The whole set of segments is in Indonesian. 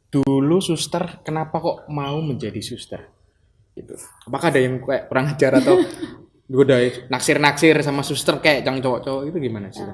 Dulu suster, kenapa kok mau menjadi suster? Gitu. Apakah ada yang kayak kurang ajar atau gue udah naksir-naksir sama suster kayak yang cowok-cowok itu gimana sih? Eh,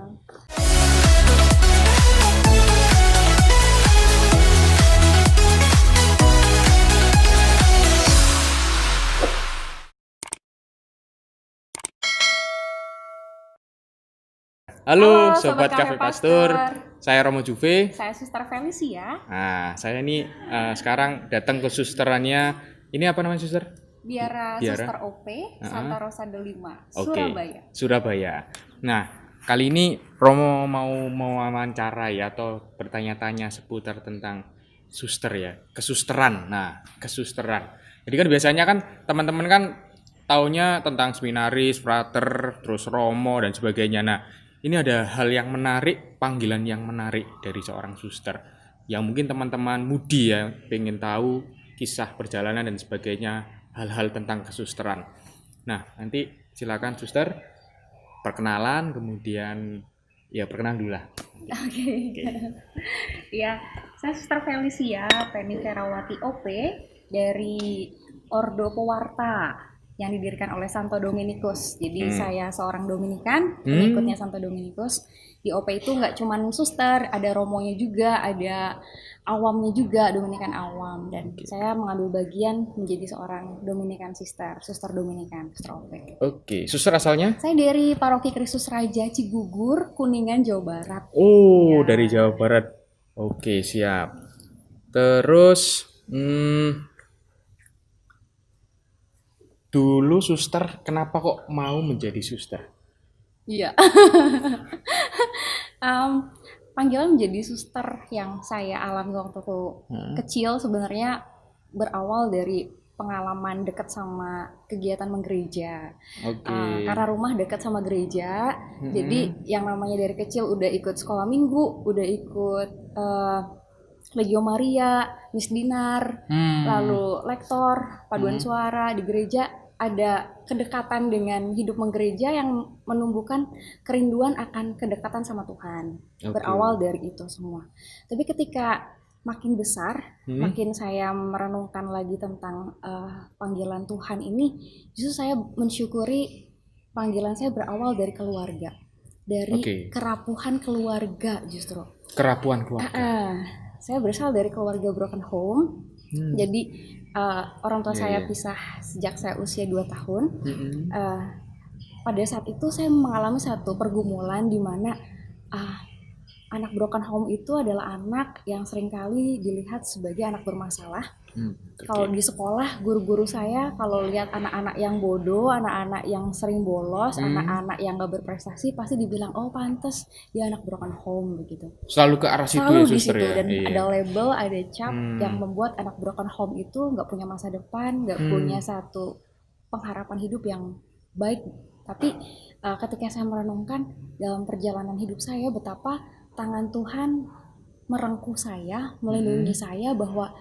Halo Halo Sobat Sobat Cafe Cafe Pastur, Pastor, saya Romo Juve. saya Suster Felicia, Nah, saya ini sekarang datang ke susterannya, ini apa namanya suster? Biara Biara? Suster OP, Heeh. Santa Rosa de Lima, Oke, Surabaya. Surabaya. Nah, kali ini Romo mau wawancara ya atau bertanya-tanya seputar tentang suster ya, kesusteran. Nah, kesusteran. Jadi kan biasanya kan teman-teman kan taunya tentang seminaris, frater, terus Romo dan sebagainya. Nah, ini ada hal yang menarik, panggilan yang menarik dari seorang suster. Yang mungkin teman-teman mudi ya, pengen tahu kisah perjalanan dan sebagainya, hal-hal tentang kesusteran. Nah, nanti silakan suster perkenalan, kemudian ya perkenalan dulu lah. Oke, Oke. ya, saya Suster Felicia, Penny Ferawati OP dari Ordo Pewarta yang didirikan oleh Santo Dominikus. Jadi Hmm. saya seorang Dominikan, Hmm. pengikutnya Santo Dominikus. Di OP itu nggak cuma suster, ada romonya juga, ada awamnya juga, Dominikan awam. Dan Oke. saya mengambil bagian menjadi seorang Dominikan sister, suster Dominikan, suster OP. Oke, suster asalnya? Saya dari Paroki Kristus Raja Cigugur, Kuningan, Jawa Barat. Oh, Ya, dari Jawa Barat. Oke, siap. Terus, dulu suster, kenapa kok mau menjadi suster? iya. um, Panggilan menjadi suster yang saya alami waktu Hmm. kecil sebenarnya berawal dari pengalaman dekat sama kegiatan menggereja. Oke. Karena rumah dekat sama gereja, Hmm. jadi yang namanya dari kecil udah ikut sekolah minggu, udah ikut Legio Maria, Miss Dinar, Hmm. lalu lektor, paduan Hmm. suara di gereja, ada kedekatan dengan hidup menggereja yang menumbuhkan kerinduan akan kedekatan sama Tuhan. Oke. Berawal dari itu semua. Tapi ketika makin besar, Hmm. makin saya merenungkan lagi tentang panggilan Tuhan ini, justru saya mensyukuri panggilan saya berawal dari keluarga, dari Oke. kerapuhan keluarga justru. Kerapuan keluarga. Saya berasal dari keluarga broken home. Hmm. Jadi orang tua Iya, saya iya. pisah sejak saya usia 2 tahun. Hmm. Uh, Pada saat itu saya mengalami satu pergumulan di mana uh, anak broken home itu adalah anak yang seringkali dilihat sebagai anak bermasalah. Hmm. Kalau Oke. di sekolah, guru-guru saya kalau lihat anak-anak yang bodoh, anak-anak yang sering bolos, Hmm. anak-anak yang gak berprestasi, pasti dibilang, oh pantas dia anak broken home begitu. Selalu ke arah situ ya Selalu di suster situ ya. dan Iya. ada label, ada cap yang Hmm. membuat anak broken home itu nggak punya masa depan, nggak punya Hmm. satu pengharapan hidup yang baik. Tapi ketika saya merenungkan dalam perjalanan hidup saya betapa tangan Tuhan merengkuh saya, melindungi Hmm. saya bahwa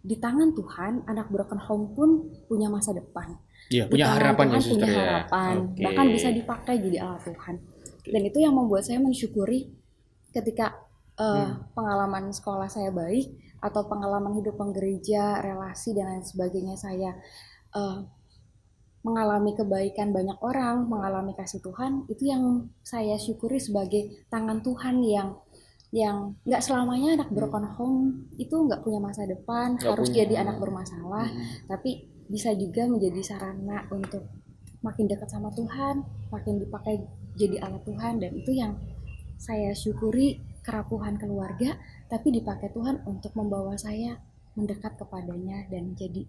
di tangan Tuhan anak broken home pun punya masa depan. Iya, Di punya tangan harapan ya Tuhan suster punya ya. harapan, Oke. bahkan bisa dipakai jadi alat Tuhan. Oke. Dan itu yang membuat saya mensyukuri ketika Hmm. pengalaman sekolah saya baik atau pengalaman hidup menggereja, relasi dan lain sebagainya saya uh, mengalami kebaikan banyak orang, mengalami kasih Tuhan, itu yang saya syukuri sebagai tangan Tuhan yang nggak selamanya anak broken home itu nggak punya masa depan, Nggak harus punya. jadi anak bermasalah, Hmm. tapi bisa juga menjadi sarana untuk makin dekat sama Tuhan, makin dipakai jadi alat Tuhan, dan itu yang saya syukuri kerapuhan keluarga, tapi dipakai Tuhan untuk membawa saya mendekat kepadanya dan jadi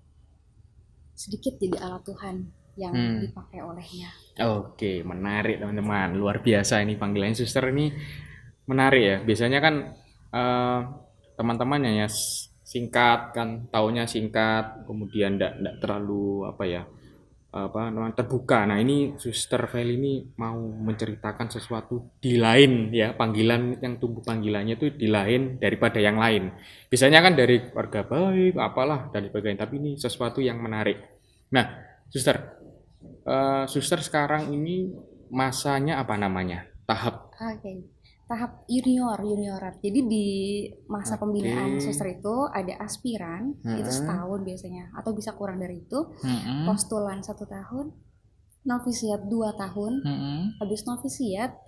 sedikit jadi alat Tuhan yang Hmm. dipakai olehnya. Oke, menarik teman-teman. Luar biasa ini panggilan suster ini menarik ya. Biasanya kan eh, teman-teman hanya singkat kan, taunya singkat, kemudian ndak terlalu apa ya, apa namanya terbuka. Nah ini Suster Feli ini mau menceritakan sesuatu di lain ya, panggilan yang tumbuh panggilannya itu di lain daripada yang lain. Biasanya kan dari keluarga baik, apalah dan sebagainya, tapi ini sesuatu yang menarik. Nah, Suster, Suster sekarang ini masanya apa namanya? Tahap Oke. tahap juniorat. Jadi di masa pembinaan Oke. suster itu ada aspiran, itu Heeh. setahun biasanya, atau bisa kurang dari itu, Heeh. postulan 1 tahun, novisiat 2 tahun, Heeh. habis novisiat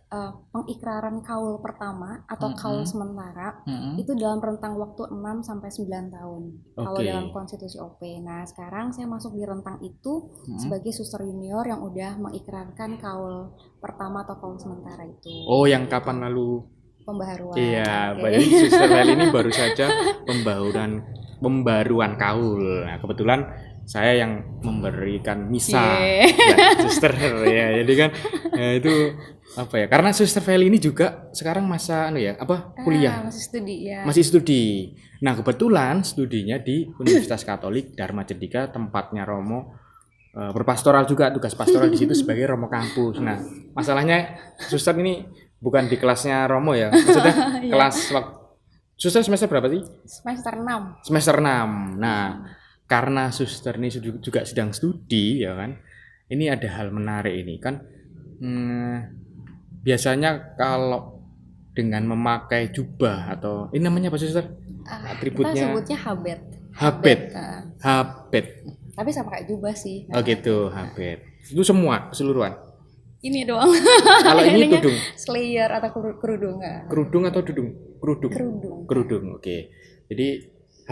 pengikraran kaul pertama atau kaul Heeh. sementara Heeh. itu dalam rentang waktu 6 sampai 9 tahun kalau Oke. dalam konstitusi OP. Nah, sekarang saya masuk di rentang itu Heeh. sebagai suster junior yang udah mengikrarkan kaul pertama atau kaul sementara itu. Oh, yang Gitu. kapan lalu? Pembaharuan. Iya, Oke. jadi Suster Mel ini baru saja pembaruan kaul. Nah, kebetulan saya yang memberikan misa Cie. buat suster ya. Jadi kan itu apa ya? Karena Suster Feli ini juga sekarang masa kuliah, Masih studi ya. masih studi. Nah, kebetulan studinya di Universitas Katolik Dharma Cendika, tempatnya Romo berpastoral juga, tugas pastoral di situ sebagai Romo kampus. Nah, masalahnya suster ini bukan di kelasnya Romo ya. Maksudnya Iya. kelas suster semester berapa sih? Semester 6. Semester 6. Nah, karena suster ini juga sedang studi ya kan. Ini ada hal menarik ini kan. Biasanya kalau dengan memakai jubah atau ini namanya apa suster? Kita Atributnya sebutnya habet. habit. Nah, Habit. tapi sama kayak jubah sih. Oh gitu, habit. Itu semua keseluruhan. Ini doang. Kalau ini Ininya tudung. slayer atau kerudung nggak? Kerudung atau dudung? Kerudung. Kerudung. Kerudung, oke. Jadi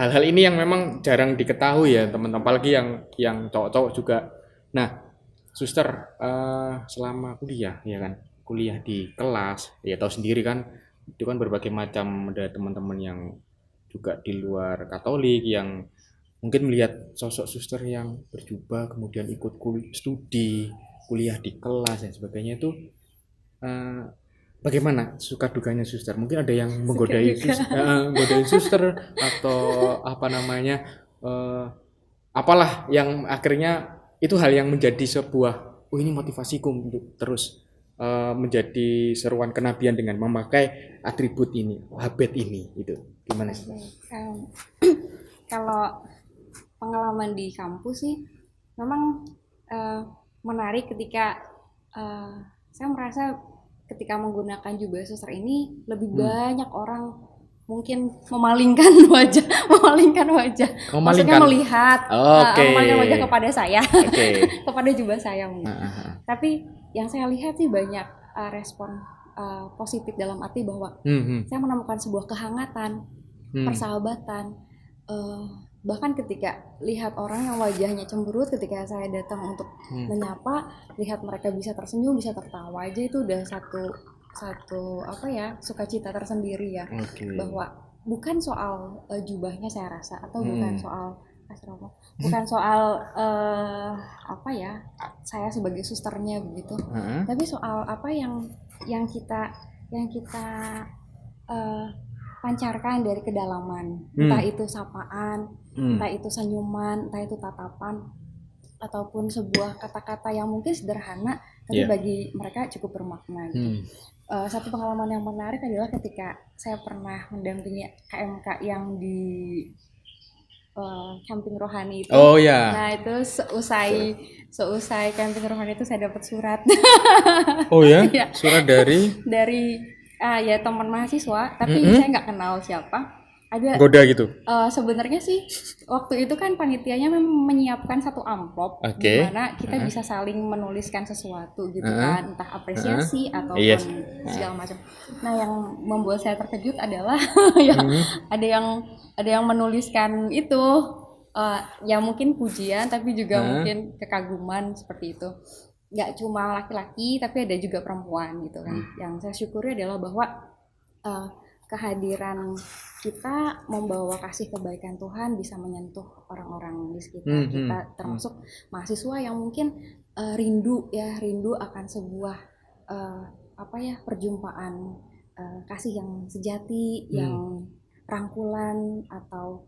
hal-hal ini yang memang jarang diketahui ya teman-teman, apalagi yang cowok-cowok juga. Nah, suster selama kuliah ya kan, kuliah di kelas, ya tahu sendiri kan, itu kan berbagai macam, ada teman-teman yang juga di luar Katolik yang mungkin melihat sosok suster yang berjubah kemudian ikut studi, kuliah di kelas dan sebagainya itu eh, bagaimana suka dukanya suster? Mungkin ada yang menggodain suster atau apa namanya apalah yang akhirnya itu hal yang menjadi sebuah ini motivasiku untuk terus menjadi seruan kenabian dengan memakai atribut ini, habit ini itu. Gimana sih? Kalau pengalaman di kampus sih memang menarik ketika saya merasa ketika menggunakan jubah suster ini lebih banyak orang mungkin memalingkan wajah. Maksudnya melihat memalingkan wajah kepada saya. Kepada jubah saya mungkin. Tapi yang saya lihat sih banyak respon positif dalam arti bahwa saya menemukan sebuah kehangatan, persahabatan, bahkan ketika lihat orang yang wajahnya cemberut ketika saya datang untuk menyapa, lihat mereka bisa tersenyum, bisa tertawa aja itu udah satu sukacita tersendiri ya. Bahwa bukan soal jubahnya saya rasa, atau bukan soal saya sebagai susternya begitu, tapi soal apa yang kita pancarkan dari kedalaman, entah itu sapaan, entah itu senyuman, entah itu tatapan, ataupun sebuah kata-kata yang mungkin sederhana tapi bagi mereka cukup bermakna gitu. Satu pengalaman yang menarik adalah ketika saya pernah mendampingi KMK yang di camping rohani itu. Nah itu seusai camping rohani itu saya dapat surat. Oh ya? Surat dari ya teman mahasiswa, tapi saya nggak kenal siapa. Ada goda gitu. Sebenarnya sih waktu itu kan panitianya menyiapkan satu amplop di mana kita bisa saling menuliskan sesuatu gitu kan, entah apresiasi ataupun segala macam. Nah, yang membuat saya terkejut adalah ada yang menuliskan itu ya mungkin pujian tapi juga mungkin kekaguman seperti itu. Nggak cuma laki-laki tapi ada juga perempuan gitu kan. Yang saya syukuri adalah bahwa kehadiran kita membawa kasih kebaikan Tuhan bisa menyentuh orang-orang di sekitar kita, termasuk mahasiswa yang mungkin rindu akan sebuah perjumpaan kasih yang sejati, yang rangkulan atau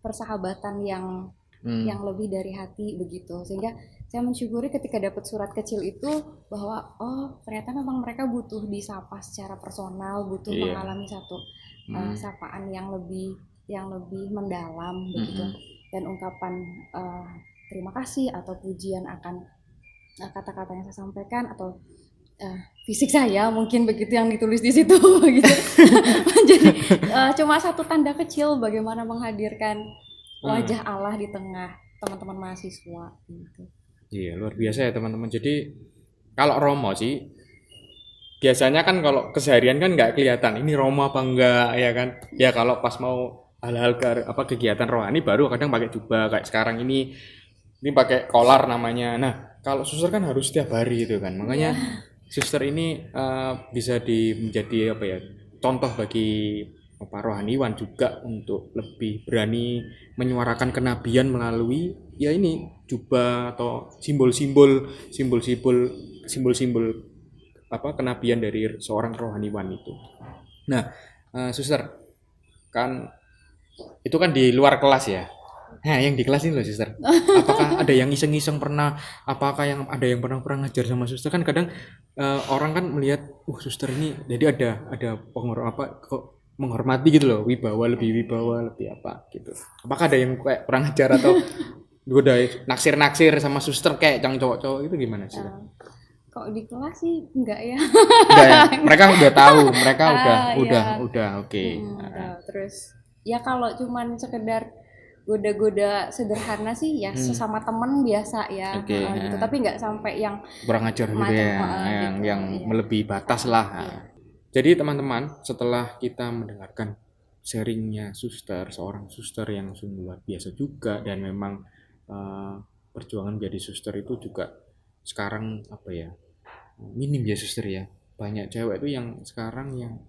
persahabatan yang lebih dari hati begitu. Sehingga saya mensyukuri ketika dapat surat kecil itu bahwa ternyata memang mereka butuh disapa secara personal, butuh mengalami satu sapaan yang lebih mendalam begitu, dan ungkapan terima kasih atau pujian akan kata-kata yang saya sampaikan atau fisik saya mungkin begitu yang ditulis di situ gitu. Jadi cuma satu tanda kecil bagaimana menghadirkan wajah Allah di tengah teman-teman mahasiswa gitu. Iya, luar biasa ya teman-teman. Jadi kalau Romo sih biasanya kan kalau keseharian kan nggak kelihatan ini Romo apa enggak ya kan. Ya kalau pas mau hal-hal kegiatan rohani baru kadang pakai jubah kayak sekarang ini pakai kolar namanya. Nah, kalau suster kan harus setiap hari itu kan. Makanya suster ini bisa menjadi apa ya? Contoh bagi rohaniwan juga untuk lebih berani menyuarakan kenabian melalui ya ini jubah atau simbol-simbol apa kenabian dari seorang rohaniwan itu. Nah, suster kan itu kan di luar kelas ya. Nah, yang di kelas ini loh, suster. Apakah ada yang iseng-iseng pernah? Apakah yang ada yang pernah ngajar sama suster? Kan kadang orang kan melihat, suster ini, jadi ada menghormati gitu loh, wibawa lebih apa gitu. Apakah ada yang kayak kurang ajar atau udah naksir sama suster kayak yang cowok-cowok itu gimana sih? Kok di kelas sih enggak ya? Enggak ya? Mereka udah tahu, mereka Iya. udah oke. Terus ya kalau cuman sekedar goda-goda sederhana sih ya sesama temen biasa ya, Oke, gitu. Tapi nggak sampai yang kurang ajar gitu macam ya, gitu. yang Iya. melebihi batas lah. Jadi teman-teman, setelah kita mendengarkan sharingnya seorang suster yang sungguh luar biasa juga, dan memang perjuangan menjadi suster itu juga sekarang apa ya, minim ya suster ya. Banyak cewek itu yang sekarang yang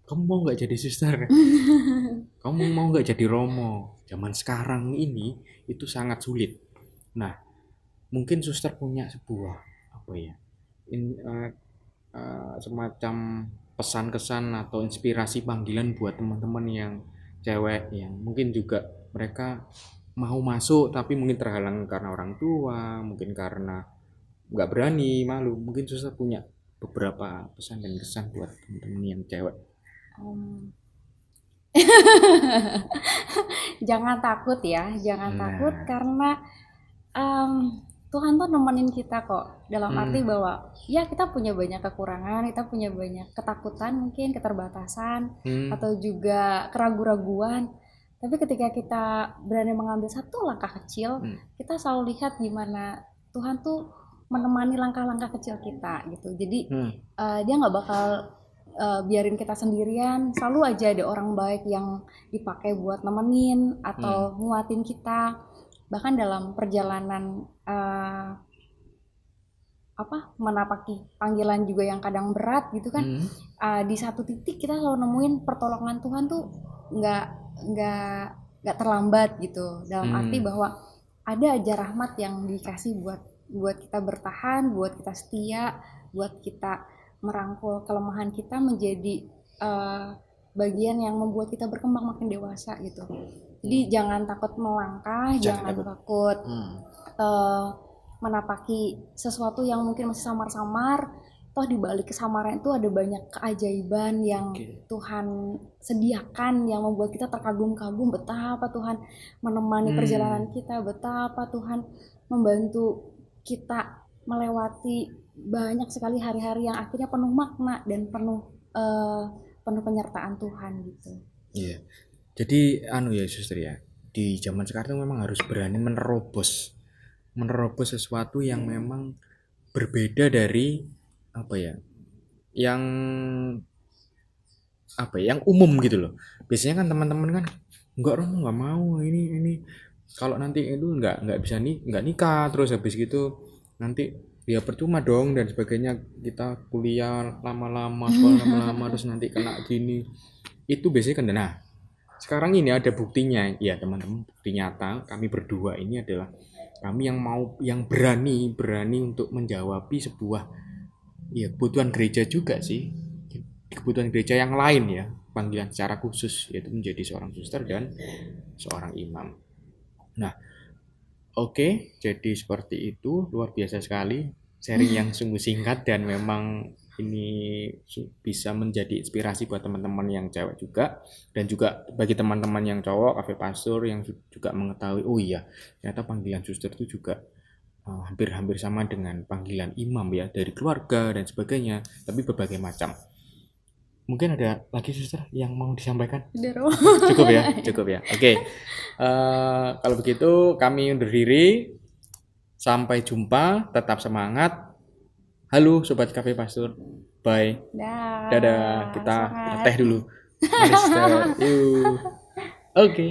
kamu mau nggak jadi suster? Kamu mau nggak jadi romo? Zaman sekarang ini itu sangat sulit. Nah, mungkin suster punya sebuah apa ya, semacam pesan kesan atau inspirasi panggilan buat teman-teman yang cewek yang mungkin juga mereka mau masuk tapi mungkin terhalang karena orang tua, mungkin karena nggak berani, malu. Mungkin suster punya beberapa pesan dan kesan buat teman-teman yang cewek. Jangan takut ya, jangan takut Nah, karena Tuhan tuh nemenin kita kok. Dalam arti bahwa ya kita punya banyak kekurangan, kita punya banyak ketakutan mungkin, keterbatasan atau juga keraguan-raguan. Tapi ketika kita berani mengambil satu langkah kecil, kita selalu lihat gimana Tuhan tuh menemani langkah-langkah kecil kita gitu. Jadi dia nggak bakal biarin kita sendirian, selalu aja ada orang baik yang dipakai buat nemenin atau nguatin kita. Bahkan dalam perjalanan menapaki panggilan juga yang kadang berat gitu kan, di satu titik kita selalu nemuin pertolongan Tuhan tuh nggak nggak terlambat gitu, dalam arti bahwa ada aja rahmat yang dikasih buat kita bertahan, buat kita setia, buat kita merangkul kelemahan kita menjadi bagian yang membuat kita berkembang makin dewasa gitu. Jadi jangan takut melangkah, jangan takut menapaki sesuatu yang mungkin masih samar-samar. Toh di balik kesamaran itu ada banyak keajaiban yang Tuhan sediakan yang membuat kita terkagum-kagum betapa Tuhan menemani perjalanan kita, betapa Tuhan membantu kita melewati banyak sekali hari-hari yang akhirnya penuh makna dan penuh penyertaan Tuhan gitu. Iya. Jadi ya suster ya, di zaman sekarang memang harus berani menerobos sesuatu yang memang berbeda dari apa ya, yang yang umum gitu loh. Biasanya kan teman-teman kan Romo nggak mau ini kalau nanti itu nggak bisa nggak nikah, terus habis gitu nanti ya percuma dong dan sebagainya, kita kuliah lama-lama, sekolah lama-lama terus nanti kena gini. Itu biasanya kan. Nah, sekarang ini ada buktinya ya teman-teman, bukti nyata kami berdua ini adalah kami yang berani untuk menjawabi sebuah ya kebutuhan gereja juga sih, kebutuhan gereja yang lain ya, panggilan secara khusus yaitu menjadi seorang suster dan seorang imam. Nah, oke, jadi seperti itu, luar biasa sekali sharing yang sungguh singkat dan memang ini bisa menjadi inspirasi buat teman-teman yang cewek juga, dan juga bagi teman-teman yang cowok, Cafe Pastor yang juga mengetahui, oh iya, ternyata panggilan suster itu juga hampir-hampir sama dengan panggilan imam ya, dari keluarga dan sebagainya, tapi berbagai macam. Mungkin ada lagi suster yang mau disampaikan? Udah, Rom. Cukup ya, cukup ya. Oke. Kalau begitu kami undur diri. Sampai jumpa, tetap semangat. Halo Sobat Cafe Pastor. Bye. Dah. Dadah. Kita Semangat. teh dulu. Mari, Sister. Yuk. Oke.